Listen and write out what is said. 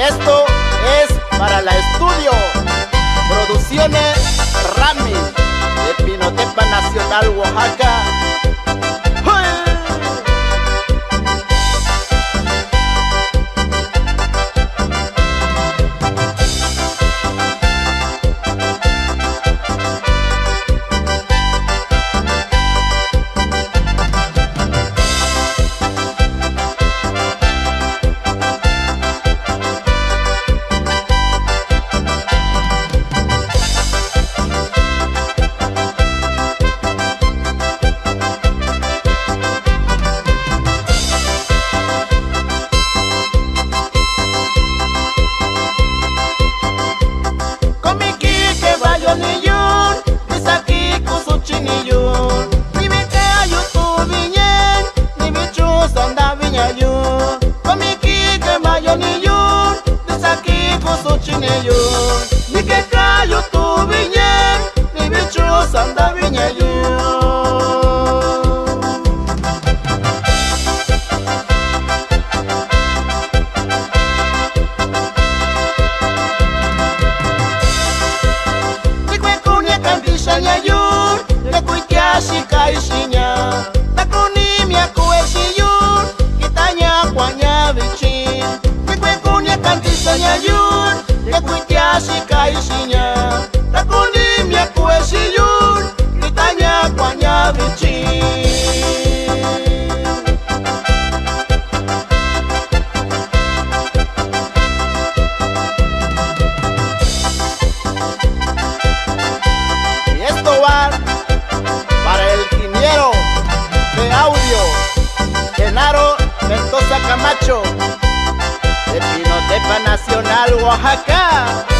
Esto es para la estudio Producciones Rami de Pinotepa Nacional, Oaxaca. Ni que callo tu viñen, ni bichos anda viña yo. Ni cuecunia candisha yayur, ni cuiquiashi caixinha. Tacuni mi acueshiyur, quitaña cuaña bichin. Ni cuecunia candisha yayur, ni cuiquiashi caixinha. Tacuni mi acueshiyur, quitaña cuaña bichin. Y esto va para el ingeniero de audio Genaro Mendoza Camacho de Pinotepa Nacional, Oaxaca.